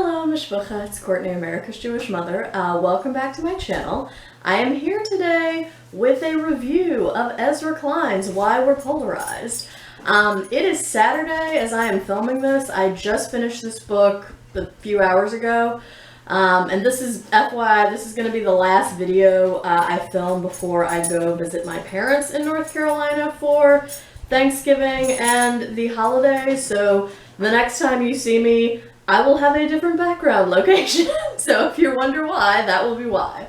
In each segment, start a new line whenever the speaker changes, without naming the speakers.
Hello, Mishpucha. It's Courtney, America's Jewish mother. Welcome back to my channel. I am here today with a review of Ezra Klein's Why We're Polarized. It is Saturday as I am filming this. I just finished this book a few hours ago. And this is, FYI, this is going to be the last video I film before I go visit my parents in North Carolina for Thanksgiving and the holidays. So the next time you see me, I will have a different background location. So if you wonder why, that will be why.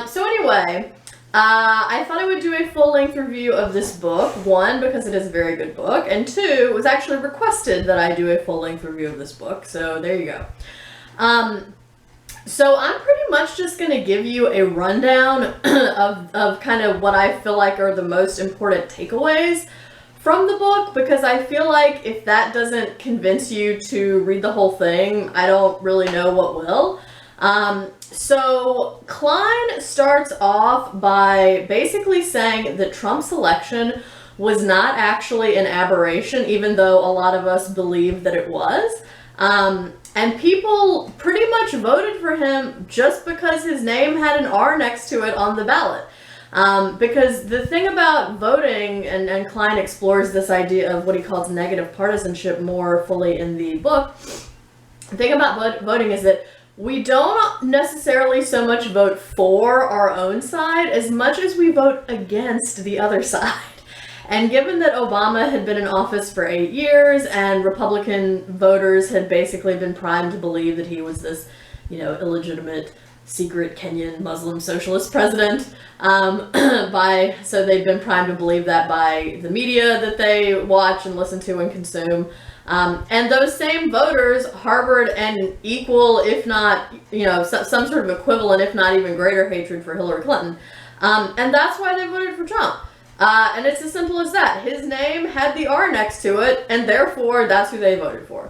So anyway, I thought I would do a full-length review of this book. One, because it is a very good book, and two, it was actually requested that I do a full-length review of this book. So there you go. So I'm pretty much just going to give you a rundown of kind of what I feel like are the most important takeaways from the book, because I feel like if that doesn't convince you to read the whole thing, I don't really know what will. So Klein starts off by basically saying that Trump's election was not actually an aberration, even though a lot of us believe that it was. And people pretty much voted for him just because his name had an R next to it on the ballot. Because the thing about voting, and Klein explores this idea of what he calls negative partisanship more fully in the book, the thing about voting is that we don't necessarily so much vote for our own side as much as we vote against the other side. And given that Obama had been in office for 8 years and Republican voters had basically been primed to believe that he was this, illegitimate secret Kenyan Muslim socialist president, so they've been primed to believe that by the media that they watch and listen to and consume. And those same voters harbored an equal, if not, some sort of equivalent, if not even greater hatred for Hillary Clinton. And that's why they voted for Trump. And it's as simple as that. His name had the R next to it, and therefore that's who they voted for.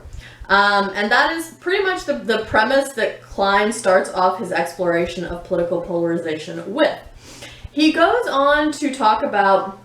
And that is pretty much the premise that Klein starts off his exploration of political polarization with. He goes on to talk about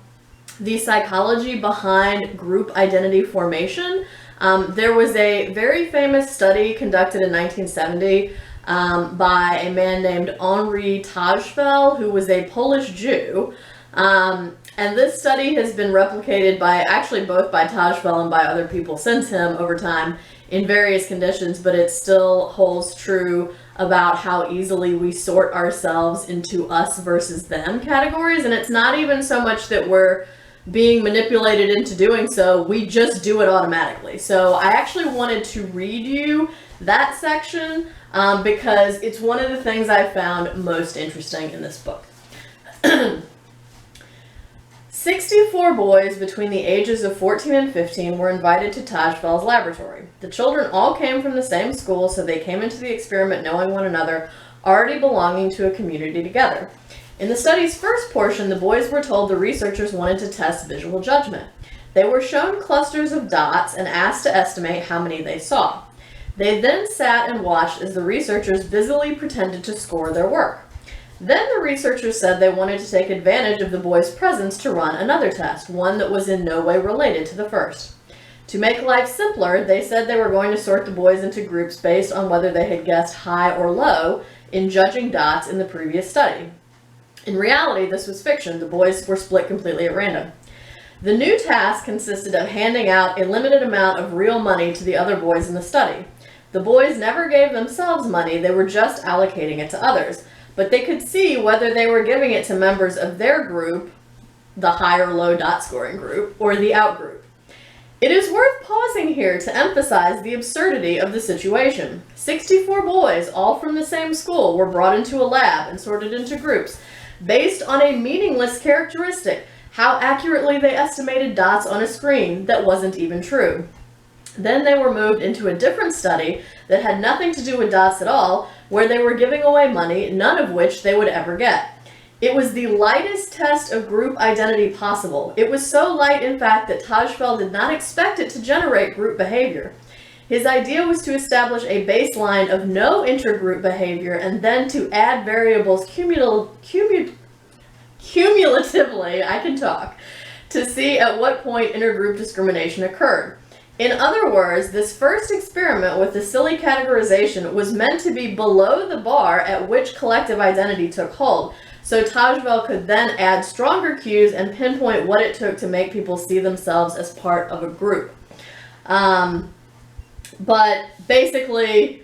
the psychology behind group identity formation. There was a very famous study conducted in 1970 by a man named Henri Tajfel, who was a Polish Jew. And this study has been replicated both by Tajfel and by other people since him over time in various conditions, but it still holds true about how easily we sort ourselves into us versus them categories. And it's not even so much that we're being manipulated into doing so, we just do it automatically. So I actually wanted to read you that section because it's one of the things I found most interesting in this book. 64 boys between the ages of 14 and 15 were invited to Tajfel's laboratory. The children all came from the same school, so they came into the experiment knowing one another, already belonging to a community together. In the study's first portion, the boys were told the researchers wanted to test visual judgment. They were shown clusters of dots and asked to estimate how many they saw. They then sat and watched as the researchers busily pretended to score their work. Then the researchers said they wanted to take advantage of the boys' presence to run another test, one that was in no way related to the first. To make life simpler, they said they were going to sort the boys into groups based on whether they had guessed high or low in judging dots in the previous study. In reality, this was fiction. The boys were split completely at random. The new task consisted of handing out a limited amount of real money to the other boys in the study. The boys never gave themselves money, they were just allocating it to others. But they could see whether they were giving it to members of their group, the high or low dot scoring group, or the out group. It is worth pausing here to emphasize the absurdity of the situation. 64 boys, all from the same school, were brought into a lab and sorted into groups based on a meaningless characteristic, how accurately they estimated dots on a screen that wasn't even true. Then they were moved into a different study that had nothing to do with dots at all, where they were giving away money, none of which they would ever get. It was the lightest test of group identity possible. It was so light, in fact, that Tajfel did not expect it to generate group behavior. His idea was to establish a baseline of no intergroup behavior and then to add variables cumulatively, to see at what point intergroup discrimination occurred. In other words, this first experiment with the silly categorization was meant to be below the bar at which collective identity took hold, so Tajbel could then add stronger cues and pinpoint what it took to make people see themselves as part of a group. But basically,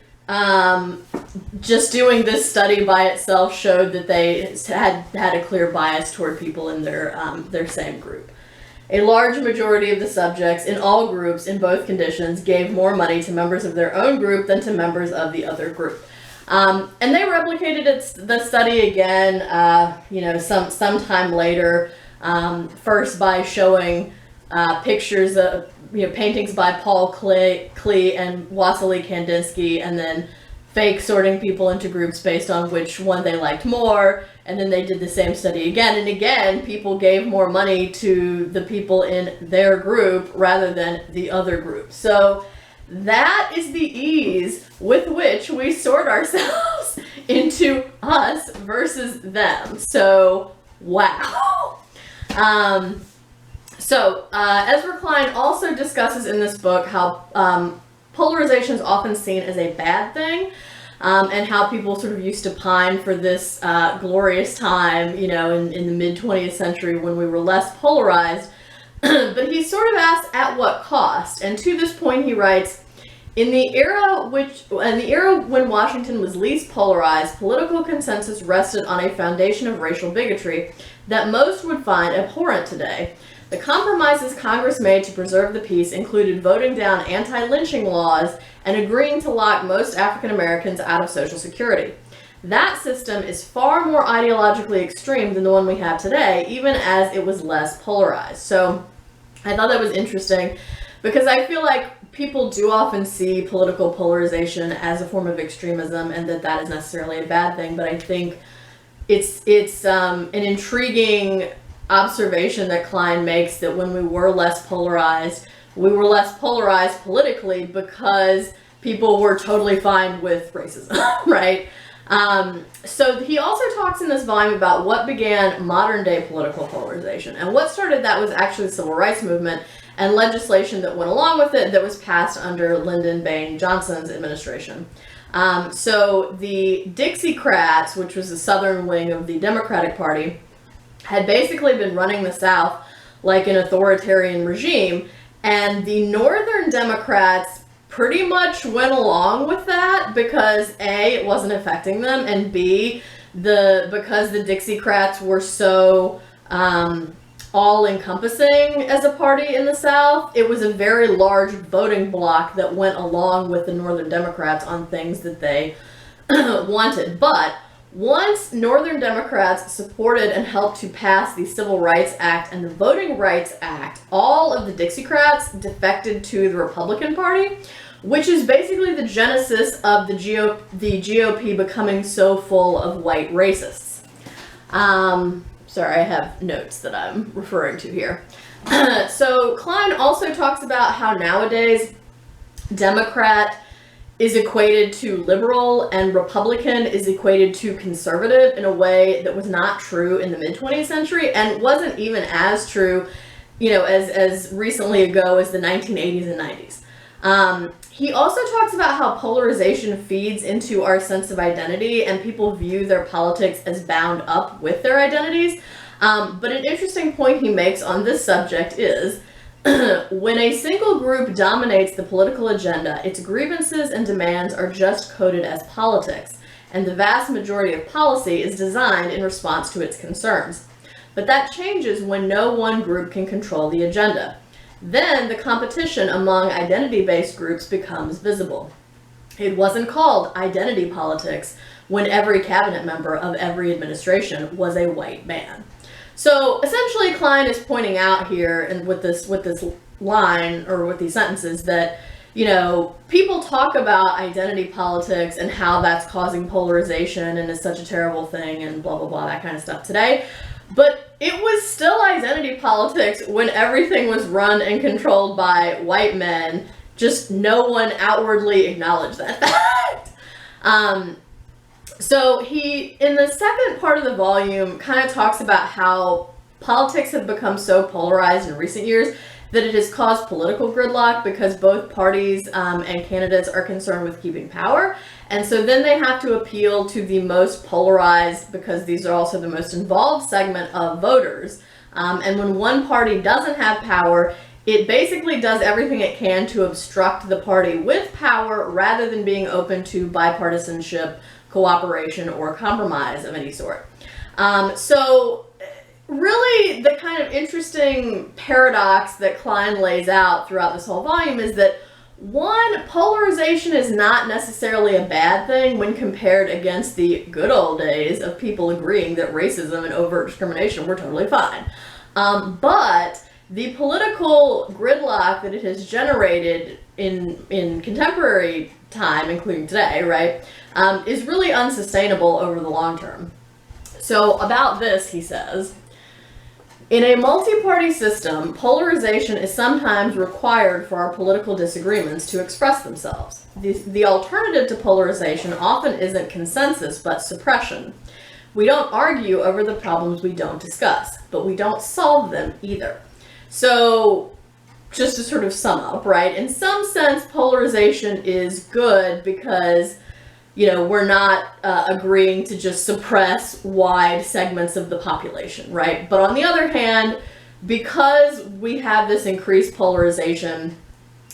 just doing this study by itself showed that they had a clear bias toward people in their same group. A large majority of the subjects in all groups in both conditions gave more money to members of their own group than to members of the other group. And they replicated the study again, sometime later, first by showing pictures of paintings by Paul Klee and Wassily Kandinsky, and then fake sorting people into groups based on which one they liked more. And then they did the same study again and again. People gave more money to the people in their group rather than the other group. So that is the ease with which we sort ourselves into us versus them. So, wow. Ezra Klein also discusses in this book how polarization is often seen as a bad thing. And how people sort of used to pine for this glorious time, in the mid-20th century when we were less polarized. But he sort of asks at what cost. And to this point he writes, in the era when Washington was least polarized, political consensus rested on a foundation of racial bigotry that most would find abhorrent today. The compromises Congress made to preserve the peace included voting down anti-lynching laws and agreeing to lock most African Americans out of Social Security. That system is far more ideologically extreme than the one we have today, even as it was less polarized. So I thought that was interesting because I feel like people do often see political polarization as a form of extremism and that is necessarily a bad thing, but I think it's an intriguing observation that Klein makes that when we were less polarized politically because people were totally fine with racism, right? So he also talks in this volume about what began modern day political polarization. And what started that was actually the Civil Rights Movement and legislation that went along with it that was passed under Lyndon Baines Johnson's administration. So the Dixiecrats, which was the southern wing of the Democratic Party, had basically been running the South like an authoritarian regime, and the Northern Democrats pretty much went along with that because A, it wasn't affecting them, and B, because the Dixiecrats were so all-encompassing as a party in the South, it was a very large voting bloc that went along with the Northern Democrats on things that they wanted. But once Northern Democrats supported and helped to pass the Civil Rights Act and the Voting Rights Act, all of the Dixiecrats defected to the Republican Party, which is basically the genesis of the GOP becoming so full of white racists. Sorry, I have notes that I'm referring to here. So Klein also talks about how nowadays Democrat is equated to liberal and Republican is equated to conservative in a way that was not true in the mid-20th century and wasn't even as true, as recently ago as the 1980s and 90s. He also talks about how polarization feeds into our sense of identity and people view their politics as bound up with their identities. But an interesting point he makes on this subject is, when a single group dominates the political agenda, its grievances and demands are just coded as politics, and the vast majority of policy is designed in response to its concerns. But that changes when no one group can control the agenda. Then the competition among identity-based groups becomes visible. It wasn't called identity politics when every cabinet member of every administration was a white man. So essentially Klein is pointing out here and with this line or with these sentences that, people talk about identity politics and how that's causing polarization and is such a terrible thing and blah, blah, blah, that kind of stuff today. But it was still identity politics when everything was run and controlled by white men. Just no one outwardly acknowledged that fact. So he, in the second part of the volume, kind of talks about how politics have become so polarized in recent years that it has caused political gridlock because both parties and candidates are concerned with keeping power. And so then they have to appeal to the most polarized, because these are also the most involved segment of voters. And when one party doesn't have power, it basically does everything it can to obstruct the party with power rather than being open to bipartisanship, cooperation, or compromise of any sort. So really the kind of interesting paradox that Klein lays out throughout this whole volume is that, one, polarization is not necessarily a bad thing when compared against the good old days of people agreeing that racism and overt discrimination were totally fine. But the political gridlock that it has generated in contemporary time, including today, right, is really unsustainable over the long term. So about this, he says, in a multi-party system, polarization is sometimes required for our political disagreements to express themselves. The alternative to polarization often isn't consensus, but suppression. We don't argue over the problems we don't discuss, but we don't solve them either. So, just to sort of sum up, right, in some sense, polarization is good because, you know, we're not agreeing to just suppress wide segments of the population, right? But on the other hand, because we have this increased polarization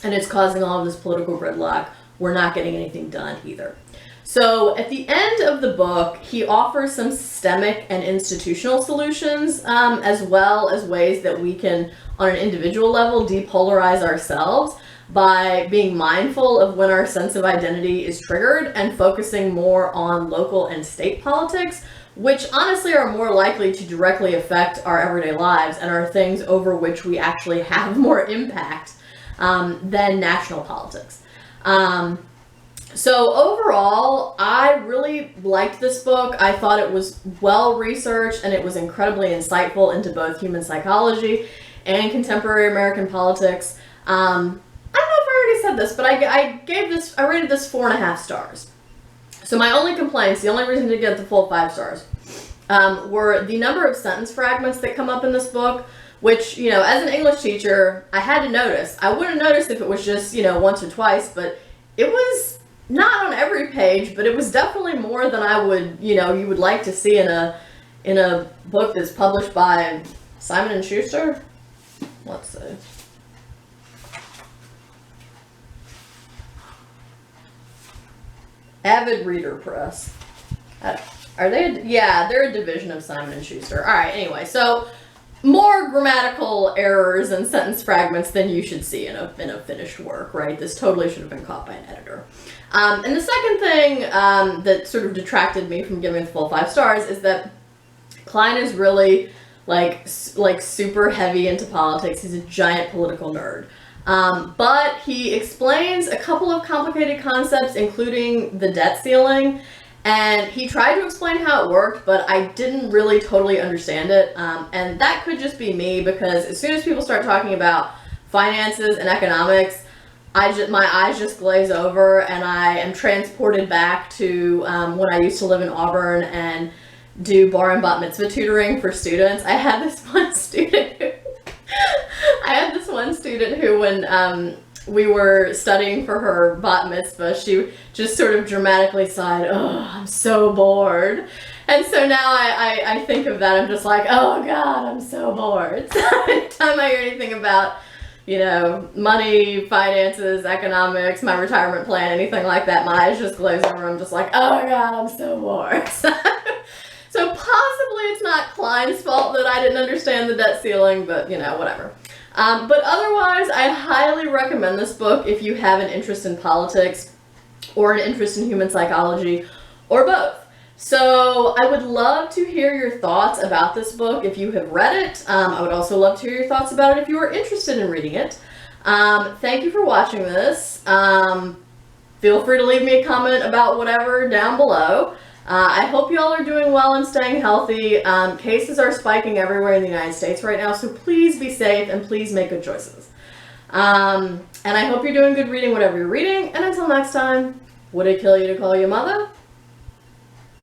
and it's causing all of this political gridlock, we're not getting anything done either. So at the end of the book, he offers some systemic and institutional solutions, as well as ways that we can, on an individual level, depolarize ourselves by being mindful of when our sense of identity is triggered and focusing more on local and state politics, which honestly are more likely to directly affect our everyday lives and are things over which we actually have more impact than national politics. So overall, I really liked this book. I thought it was well researched and it was incredibly insightful into both human psychology and contemporary American politics. I don't know if I already said this, but I rated this 4.5 stars. So my only complaints, the only reason to get the full 5 stars, were the number of sentence fragments that come up in this book, which, you know, as an English teacher, I had to notice. I would have noticed if it was just, you know, once or twice, but it was not on every page, but it was definitely more than I would, you know, you would like to see in a book that's published by Simon & Schuster. Let's see. Avid Reader Press. Are they? Yeah, they're a division of Simon & Schuster. All right, anyway, so more grammatical errors and sentence fragments than you should see in a finished work, right? This totally should have been caught by an editor. And the second thing that sort of detracted me from giving the full 5 stars is that Klein is really like super heavy into politics. He's a giant political nerd. But he explains a couple of complicated concepts, including the debt ceiling. And he tried to explain how it worked, but I didn't really totally understand it. And that could just be me, because as soon as people start talking about finances and economics, my eyes just glaze over and I am transported back to when I used to live in Auburn and do bar and bat mitzvah tutoring for students. I had this one student who when we were studying for her bat mitzvah, she just sort of dramatically sighed, "Oh, I'm so bored." And so now I think of that, I'm just like, oh God, I'm so bored. So anytime I hear anything about, you know, money, finances, economics, my retirement plan, anything like that, my eyes just glaze over. I'm just like, oh God, I'm so bored. So possibly it's not Klein's fault that I didn't understand the debt ceiling, but you know, whatever. But otherwise, I highly recommend this book if you have an interest in politics or an interest in human psychology, or both. So I would love to hear your thoughts about this book if you have read it. I would also love to hear your thoughts about it if you are interested in reading it. Thank you for watching this. Feel free to leave me a comment about whatever down below. I hope you all are doing well and staying healthy. Cases are spiking everywhere in the United States right now, so please be safe and please make good choices. And I hope you're doing good reading whatever you're reading. And until next time, would it kill you to call your mother?